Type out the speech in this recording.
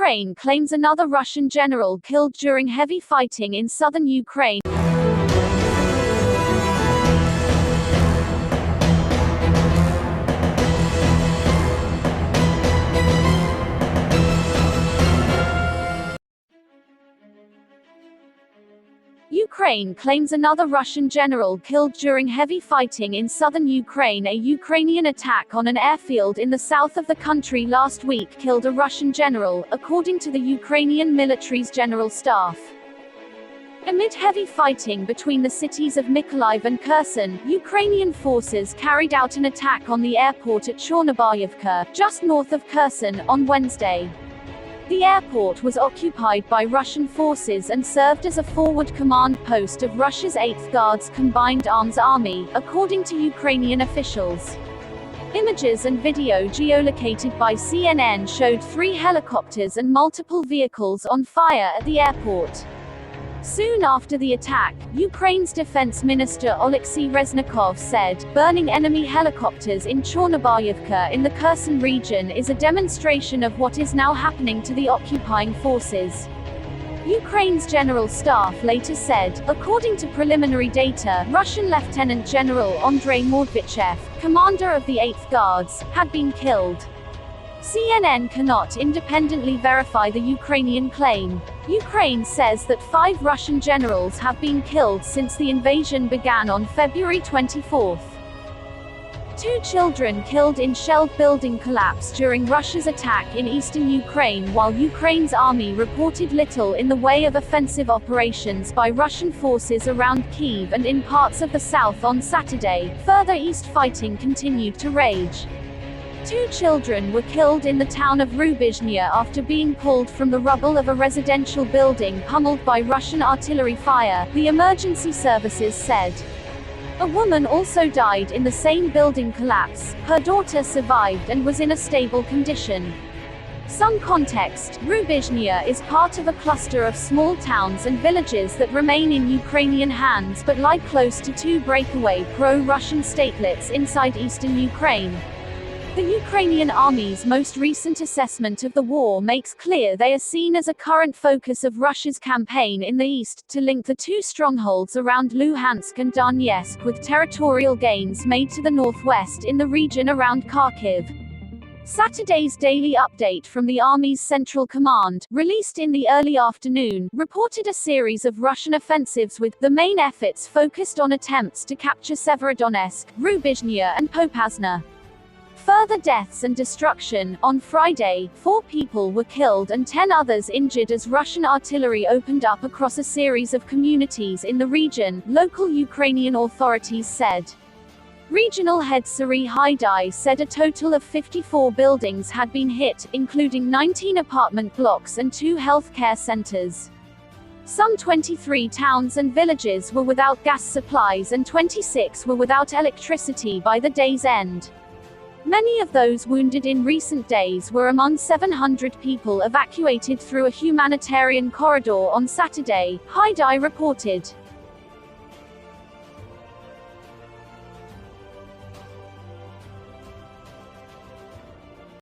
Ukraine claims another Russian general killed during heavy fighting in southern Ukraine. Ukraine claims another Russian general killed during heavy fighting in southern Ukraine. A Ukrainian attack on an airfield in the south of the country last week killed a Russian general, according to the Ukrainian military's general staff. Amid heavy fighting between the cities of Mykolaiv and Kherson, Ukrainian forces carried out an attack on the airport at Chornobayevka, just north of Kherson, on Wednesday. The airport was occupied by Russian forces and served as a forward command post of Russia's 8th Guards Combined Arms Army, according to Ukrainian officials. Images and video geolocated by CNN showed 3 helicopters and multiple vehicles on fire at the airport. Soon after the attack, Ukraine's defense minister Oleksiy Reznikov said, "Burning enemy helicopters in Chornobayevka in the Kherson region is a demonstration of what is now happening to the occupying forces." Ukraine's general staff later said, according to preliminary data, Russian Lieutenant General Andrei Mordvichev, commander of the 8th Guards, had been killed. CNN cannot independently verify the Ukrainian claim. Ukraine says that 5 Russian generals have been killed since the invasion began on February 24. 2 children killed in shelled building collapse during Russia's attack in eastern Ukraine, while Ukraine's army reported little in the way of offensive operations by Russian forces around Kyiv and in parts of the south on Saturday. Further east fighting continued to rage. 2 children were killed in the town of Rubizhnya after being pulled from the rubble of a residential building pummeled by Russian artillery fire, the emergency services said. A woman also died in the same building collapse. Her daughter survived and was in a stable condition. Some context: Rubizhnya is part of a cluster of small towns and villages that remain in Ukrainian hands but lie close to 2 breakaway pro-Russian statelets inside eastern Ukraine. The Ukrainian army's most recent assessment of the war makes clear they are seen as a current focus of Russia's campaign in the east, to link the 2 strongholds around Luhansk and Donetsk with territorial gains made to the northwest in the region around Kharkiv. Saturday's daily update from the Army's Central Command, released in the early afternoon, reported a series of Russian offensives with the main efforts focused on attempts to capture Severodonetsk, Rubizhnya and Popasna. Further deaths and destruction. On Friday, 4 people were killed and 10 others injured as Russian artillery opened up across a series of communities in the region, local Ukrainian authorities said. Regional head Sari Haidai said a total of 54 buildings had been hit, including 19 apartment blocks and 2 healthcare centers. Some 23 towns and villages were without gas supplies and 26 were without electricity by the day's end. Many of those wounded in recent days were among 700 people evacuated through a humanitarian corridor on Saturday, Haidai reported.